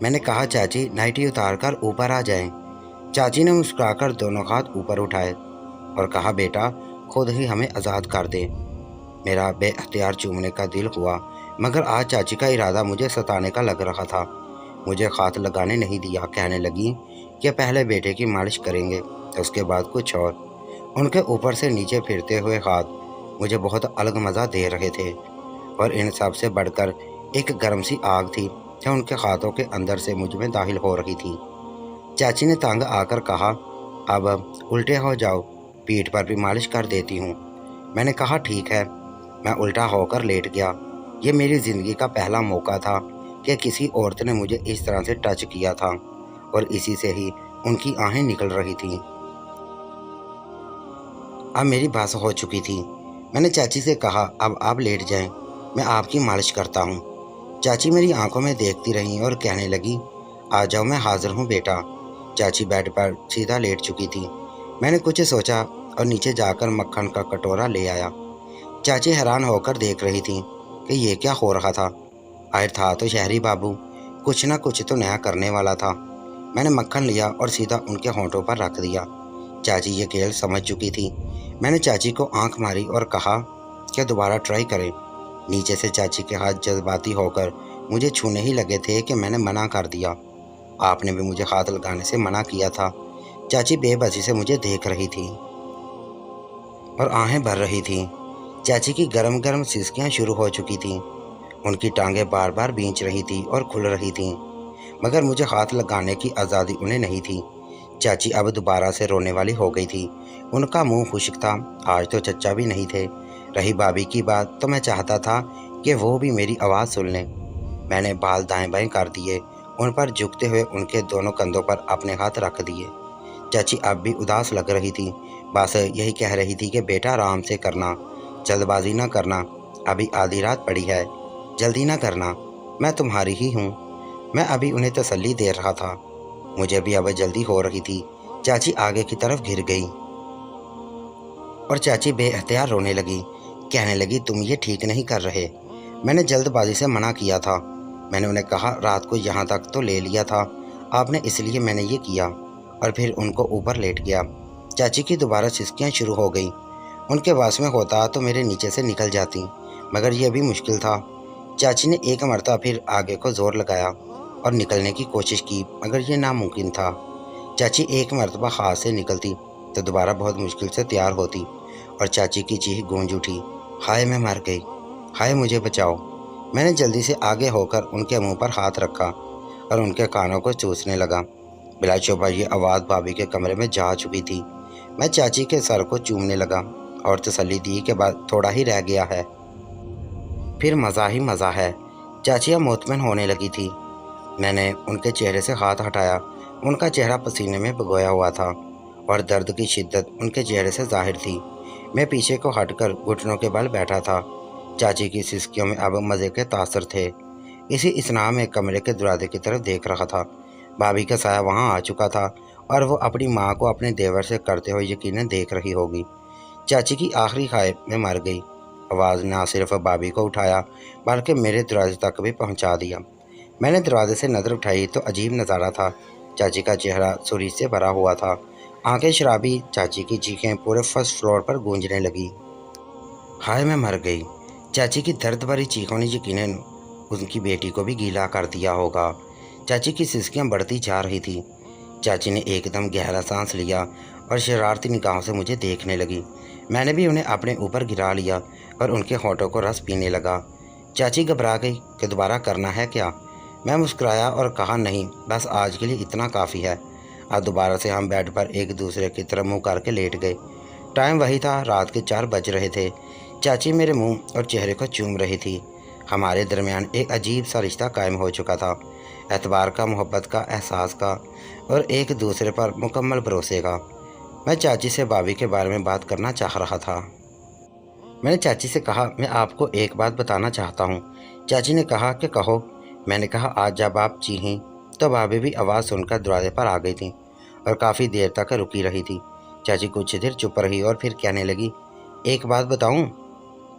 मैंने कहा, चाची नाइटी उतार कर ऊपर आ जाएं। चाची ने मुस्कुराकर दोनों हाथ ऊपर उठाए और कहा, बेटा खुद ही हमें आज़ाद कर दे। मेरा बेअख्तियार चूमने का दिल हुआ, मगर आज चाची का इरादा मुझे सताने का लग रहा था। मुझे हाथ लगाने नहीं दिया। कहने लगी कि पहले बेटे की मालिश करेंगे, उसके बाद कुछ और। उनके ऊपर से नीचे फिरते हुए हाथ मुझे बहुत अलग मज़ा दे रहे थे, और इन सब से बढ़कर एक गर्म सी आग थी जो उनके हाथों के अंदर से मुझ में दाखिल हो रही थी। चाची ने तंग आकर कहा, अब उल्टे हो जाओ, पीठ पर भी मालिश कर देती हूँ। मैंने कहा, ठीक है। मैं उल्टा होकर लेट गया। ये मेरी ज़िंदगी का पहला मौका था कि किसी औरत ने मुझे इस तरह से टच किया था, और इसी से ही उनकी आहें निकल रही थीं। अब मेरी बस हो चुकी थी। मैंने चाची से कहा, अब आप लेट जाएं, मैं आपकी मालिश करता हूँ। चाची मेरी आंखों में देखती रहीं और कहने लगी, आ जाओ, मैं हाजिर हूँ बेटा। चाची बेड पर सीधा लेट चुकी थी। मैंने कुछ सोचा और नीचे जाकर मक्खन का कटोरा ले आया। चाची हैरान होकर देख रही थी कि ये क्या हो रहा था। आखिर था तो शहरी बाबू, कुछ ना कुछ तो नया करने वाला था। मैंने मक्खन लिया और सीधा उनके होंठों पर रख दिया। चाची ये खेल समझ चुकी थी। मैंने चाची को आंख मारी और कहा कि दोबारा ट्राई करें। नीचे से चाची के हाथ जज्बाती होकर मुझे छूने ही लगे थे कि मैंने मना कर दिया। आपने भी मुझे हाथ लगाने से मना किया था। चाची बेबसी से मुझे देख रही थी और आहें भर रही थीं। चाची की गरम गरम सिसकियां शुरू हो चुकी थीं। उनकी टांगें बार बार भींच रही थी और खुल रही थीं, मगर मुझे हाथ लगाने की आज़ादी उन्हें नहीं थी। चाची अब दोबारा से रोने वाली हो गई थी। उनका मुंह खुश्क था। आज तो चचा भी नहीं थे। रही भाभी की बात, तो मैं चाहता था कि वो भी मेरी आवाज़ सुन लें। मैंने बाल दाएं बाएं कर दिए। उन पर झुकते हुए उनके दोनों कंधों पर अपने हाथ रख दिए। चाची अब भी उदास लग रही थी। बस यही कह रही थी कि बेटा आराम से करना, जल्दबाजी ना करना, अभी आधी रात पड़ी है, जल्दी ना करना, मैं तुम्हारी ही हूँ। मैं अभी उन्हें तसल्ली दे रहा था। मुझे भी अब जल्दी हो रही थी। चाची आगे की तरफ घिर गई और चाची बेअख्तियार रोने लगी। कहने लगी, तुम ये ठीक नहीं कर रहे। मैंने जल्दबाजी से मना किया था। मैंने उन्हें कहा, रात को यहाँ तक तो ले लिया था आपने, इसलिए मैंने ये किया। और फिर उनको ऊपर लेट गया। चाची की दोबारा सिसकियाँ शुरू हो गई। उनके पास में होता तो मेरे नीचे से निकल जाती, मगर यह भी मुश्किल था। चाची ने एक मरतबा फिर आगे को जोर लगाया और निकलने की कोशिश की, मगर यह नामुमकिन था। चाची एक मरतबा हाथ से निकलती तो दोबारा बहुत मुश्किल से तैयार होती, और चाची की चीख गूंज उठी, हाय मैं मर गई, हाय मुझे बचाओ। मैंने जल्दी से आगे होकर उनके मुंह पर हाथ रखा और उनके कानों को चूसने लगा। बिला शोभा ये आवाज़ भाभी के कमरे में जा चुकी थी। मैं चाची के सर को चूमने लगा और तसल्ली दी कि बाद थोड़ा ही रह गया है, फिर मज़ा ही मज़ा है। चाचियाँ मुतमिन होने लगी थी। मैंने उनके चेहरे से हाथ हटाया। उनका चेहरा पसीने में भिगोया हुआ था और दर्द की शिद्दत उनके चेहरे से जाहिर थी। मैं पीछे को हटकर घुटनों के बल बैठा था। चाची की सिसकियों में अब मज़े के तासर थे। इसी इसना में कमरे के दरवाजे की तरफ देख रहा था। भाभी का साया वहाँ आ चुका था और वो अपनी माँ को अपने देवर से करते हुए यकीनन देख रही होगी। चाची की आखिरी खाए में मर गई। आवाज़ ना सिर्फ भाभी को उठाया बल्कि मेरे दरवाजे तक भी पहुँचा दिया। मैंने दरवाजे से नज़र उठाई तो अजीब नज़ारा था। चाची का चेहरा सुर्ख से भरा हुआ था, आंखें शराबी। चाची की चीखें पूरे फर्स्ट फ्लोर पर गूंजने लगी, हाय मैं मर गई। चाची की दर्द भरी चीखों ने यकीनन उनकी बेटी को भी गीला कर दिया होगा। चाची की सिसकियाँ बढ़ती जा रही थी। चाची ने एकदम गहरा सांस लिया और शरारती निगाहों से मुझे देखने लगी। मैंने भी उन्हें अपने ऊपर गिरा लिया और उनके होठों को रस पीने लगा। चाची घबरा गई कि दोबारा करना है क्या। मैं मुस्कुराया और कहा, नहीं, बस आज के लिए इतना काफ़ी है। आज दोबारा से हम बेड पर एक दूसरे की तरफ मुँह करके लेट गए। टाइम वही था, रात के 4 बज रहे थे। चाची मेरे मुंह और चेहरे को चूम रही थी। हमारे दरमियान एक अजीब सा रिश्ता कायम हो चुका था, एतबार का, मोहब्बत का, एहसास का और एक दूसरे पर मुकम्मल भरोसे का। मैं चाची से भाभी के बारे में बात करना चाह रहा था। मैंने चाची से कहा, मैं आपको एक बात बताना चाहता हूँ। चाची ने कहा कि कहो। मैंने कहा, आज जब आप चीहीं तो भाभी भी आवाज़ सुनकर दरवाजे पर आ गई थी और काफ़ी देर तक रुकी रही थी। चाची कुछ देर चुप रही और फिर कहने लगी, एक बात बताऊँ।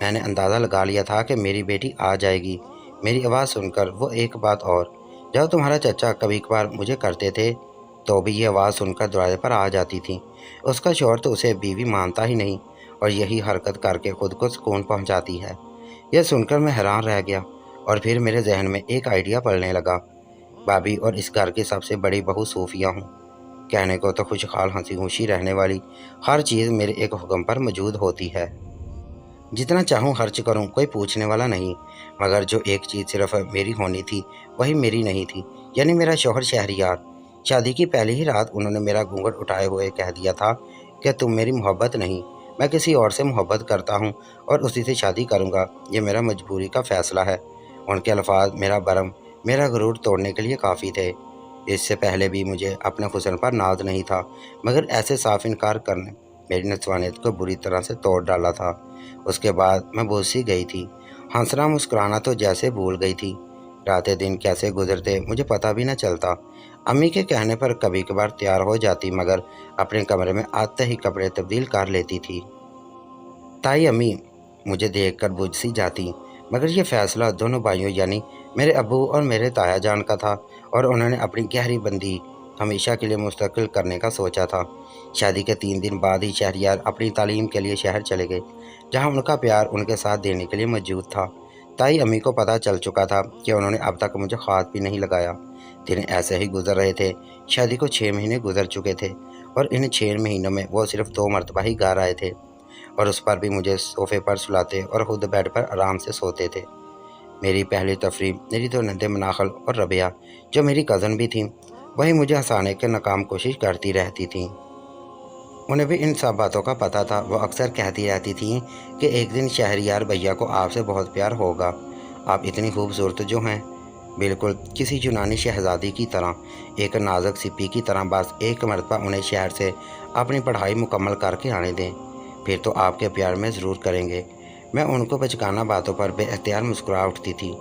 मैंने अंदाज़ा लगा लिया था कि मेरी बेटी आ जाएगी। मेरी आवाज़ सुनकर वो एक बात और। जब तुम्हारा चचा कभी कभार मुझे करते थे तो भी ये आवाज़ सुनकर दरवाजे पर आ जाती थी। उसका शौहर तो उसे बीवी मानता ही नहीं और यही हरकत करके खुद को सुकून पहुंचाती है। यह सुनकर मैं हैरान रह गया और फिर मेरे जहन में एक आइडिया पलने लगा। भाभी और इस घर की सबसे बड़ी बहू सूफिया हूँ। कहने को तो खुशहाल हंसी खुशी रहने वाली हर चीज़ मेरे एक हुक्म पर मौजूद होती है। जितना चाहूँ खर्च करूँ, कोई पूछने वाला नहीं। मगर जो एक चीज़ सिर्फ मेरी होनी थी वही मेरी नहीं थी, यानी मेरा शौहर शहरयार। शादी की पहली ही रात उन्होंने मेरा घूंघट उठाए हुए कह दिया था कि तुम मेरी मोहब्बत नहीं, मैं किसी और से मोहब्बत करता हूँ और उसी से शादी करूँगा। ये मेरा मजबूरी का फ़ैसला है। उनके अल्फाज मेरा भरम, मेरा गुरूर तोड़ने के लिए काफ़ी थे। इससे पहले भी मुझे अपने हुस्न पर नाज नहीं था, मगर ऐसे साफ इनकार करने मेरी नस्वानियत को बुरी तरह से तोड़ डाला था। उसके बाद मैं बोझ सी गई थी। हंसना मुस्कुराना तो जैसे भूल गई थी। रातें दिन कैसे गुजरते मुझे पता भी न चलता। अम्मी के कहने पर कभी कभार तैयार हो जाती, मगर अपने कमरे में आते ही कपड़े तब्दील कर लेती थी। ताई अम्मी मुझे देखकर बुझ सी जाती, मगर यह फैसला दोनों भाइयों यानी मेरे अब्बू और मेरे ताया जान का था और उन्होंने अपनी गहरी बंदी हमेशा के लिए मुस्तकिल करने का सोचा था। शादी के 3 दिन बाद ही शहरयार अपनी तालीम के लिए शहर चले गए, जहां उनका प्यार उनके साथ देने के लिए मौजूद था। ताई अम्मी को पता चल चुका था कि उन्होंने अब तक मुझे खात भी नहीं लगाया। दिन ऐसे ही गुजर रहे थे। शादी को 6 महीने गुजर चुके थे और इन 6 महीनों में वो सिर्फ 2 मरतबा ही घर आए थे, और उस पर भी मुझे सोफे पर सुलाते और खुद बेड पर आराम से सोते थे। मेरी पहली तफरीह मेरी दो नंदे मनाखल और रबिया, जो मेरी कज़न भी थीं, वही मुझे हंसाने की नाकाम कोशिश करती रहती थीं। उन्हें भी इन सब बातों का पता था। वो अक्सर कहती रहती थीं कि एक दिन शहरयार भैया को आपसे बहुत प्यार होगा। आप इतनी खूबसूरत जो हैं, बिल्कुल किसी यूनानी शहजादी की तरह, एक नाजुक सिप्पी की तरह। बस एक मरतबा उन्हें शहर से अपनी पढ़ाई मुकम्मल करके आने दें, फिर तो आपके प्यार में ज़रूर करेंगे। मैं उनको बचकाना बातों पर बेअख्तियार मुस्कुरा उठती थी।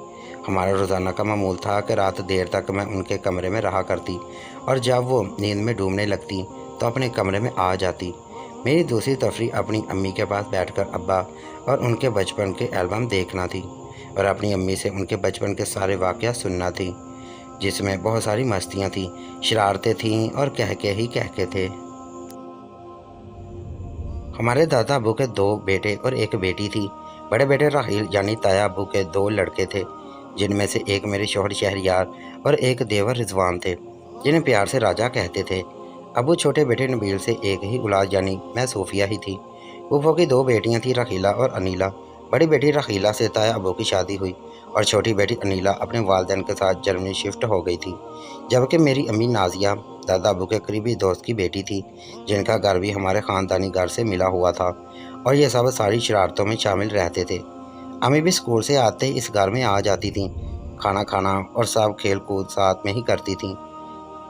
हमारा रोज़ाना का मामूल था कि रात देर तक मैं उनके कमरे में रहा करती और जब वो नींद में डूबने लगती तो अपने कमरे में आ जाती। मेरी दूसरी तफरीह अपनी अम्मी के पास बैठकर अब्बा और उनके बचपन के एल्बम देखना थी और अपनी अम्मी से उनके बचपन के सारे वाक़या सुनना थी, जिसमें बहुत सारी मस्तियाँ थीं, शरारतें थीं और कहके थे। हमारे दादा अबू के 2 बेटे और एक बेटी थी। बड़े बेटे राहील यानी ताया अबू के 2 लड़के थे, जिनमें से एक मेरे शौहर शहरयार और एक देवर रिजवान थे, जिन्हें प्यार से राजा कहते थे। अबू छोटे बेटे नबील से एक ही औलाद यानी मैं सूफिया ही थी। फूफो की 2 बेटियां थीं, रखीला और अनीला। बड़ी बेटी रखीला से ताया अबू की शादी हुई और छोटी बेटी अनीला अपने वालिदैन के साथ जर्मनी शिफ्ट हो गई थी। जबकि मेरी अम्मी नाजिया दादा अबू के करीबी दोस्त की बेटी थी, जिनका घर भी हमारे ख़ानदानी घर से मिला हुआ था, और ये सब सारी शरारतों में शामिल रहते थे। अम्मी भी स्कूल से आते ही इस घर में आ जाती थीं। खाना खाना और सब खेल कूद साथ में ही करती थीं।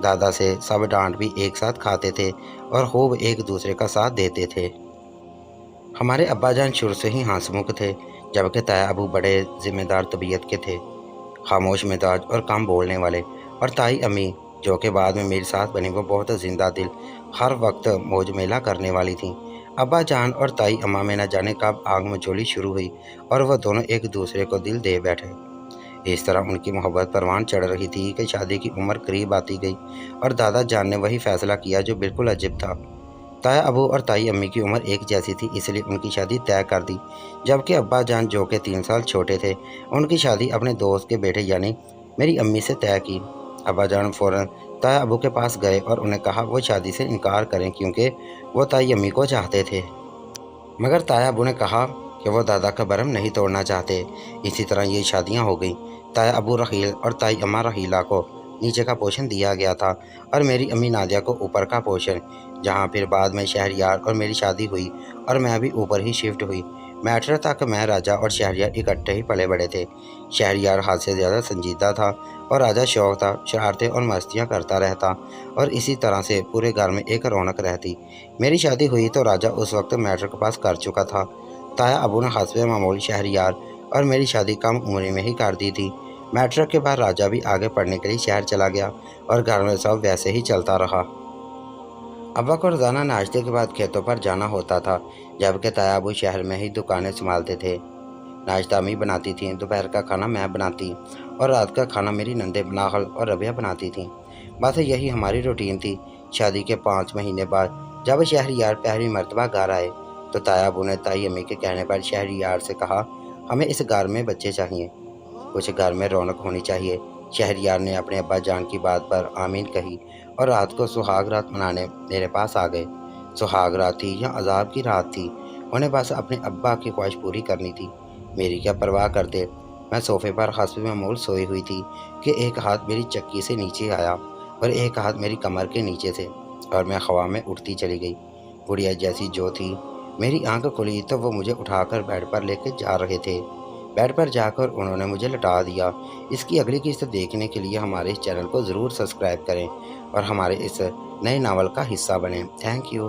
दादा से सब डांट भी एक साथ खाते थे और खूब एक दूसरे का साथ देते थे। हमारे अब्बाजान शुरू से ही हंसमुख थे, जबकि ताया अबू बड़े जिम्मेदार तबीयत के थे, खामोश मिजाज और कम बोलने वाले। और ताई अम्मी, जो कि बाद में मेरे साथ बनी, वो बहुत जिंदा दिल, हर वक्त मौज मेला करने वाली थीं। अब्बा जान और ताई अम्मा में न जाने कब आग मचोली शुरू हुई और वह दोनों एक दूसरे को दिल दे बैठे। इस तरह उनकी मोहब्बत परवान चढ़ रही थी कि शादी की उम्र करीब आती गई और दादा जान ने वही फैसला किया जो बिल्कुल अजीब था। ताया अबू और ताई अम्मी की उम्र एक जैसी थी, इसलिए उनकी शादी तय कर दी। जबकि अब्बा जान, जो कि 3 साल छोटे थे, उनकी शादी अपने दोस्त के बेटे यानी मेरी अम्मी से तय की। अब्बा जान फ़ौरन ताया अबू के पास गए और उन्हें कहा वो शादी से इनकार करें, क्योंकि वो ताई अम्मी को चाहते थे। मगर ताया अबू ने कहा कि वो दादा का भरम नहीं तोड़ना चाहते। इसी तरह ये शादियां हो गई। ताया अबू रहील और ताई अम्मा रहीला को नीचे का पोर्शन दिया गया था और मेरी अम्मी नादिया को ऊपर का पोर्शन, जहां फिर बाद में शहरयार और मेरी शादी हुई और मैं भी ऊपर ही शिफ्ट हुई। मैटर था कि मैं राजा और शहरयार इकट्ठे ही पले बड़े थे। शहरयार हाथ से ज़्यादा संजीदा था और राजा शौक था, शरारतें और मस्तियाँ करता रहता, और इसी तरह से पूरे घर में एक रौनक रहती। मेरी शादी हुई तो राजा उस वक्त मैटर के पास कर चुका था। ताया अबू ने हस्बे मामूल शहरयार और मेरी शादी कम उम्र में ही कर दी थी। मैट्रिक के बाद राजा भी आगे पढ़ने के लिए शहर चला गया और घर में सब वैसे ही चलता रहा। अब्बा को रोज़ाना नाश्ते के बाद खेतों पर जाना होता था, जबकि ताया अबू शहर में ही दुकानें संभालते थे। नाश्ता अम्मी बनाती थी, दोपहर का खाना मैं बनाती और रात का खाना मेरी नंदे नाहल और रबिया बनाती थी। बस यही हमारी रूटीन थी। शादी के 5 महीने बाद जब शहरयार पहली मर्तबा घर आए तो ताया अबू ने ताई अम्मी के कहने पर शहरयार से कहा, हमें इस घर में बच्चे चाहिए, कुछ घर में रौनक होनी चाहिए। शहरयार ने अपने अब्बा जान की बात पर आमीन कही और रात को सुहाग रात मनाने मेरे पास आ गए। सुहाग रात थी या अजाब की रात थी, उन्हें बस अपने अब्बा की ख्वाहिश पूरी करनी थी। मेरी क्या परवाह करते। मैं सोफे पर हस्ब मामूल सोई हुई थी कि एक हाथ मेरी चक्की से नीचे आया और एक हाथ मेरी कमर के नीचे से, और मैं हवा में उड़ती चली गई। गुड़िया जैसी जो थी, मेरी आंख खुली तो वो मुझे उठाकर बेड पर लेके जा रहे थे। बेड पर जाकर उन्होंने मुझे लटा दिया। इसकी अगली किस्त देखने के लिए हमारे इस चैनल को ज़रूर सब्सक्राइब करें और हमारे इस नए नावल का हिस्सा बनें। Thank you.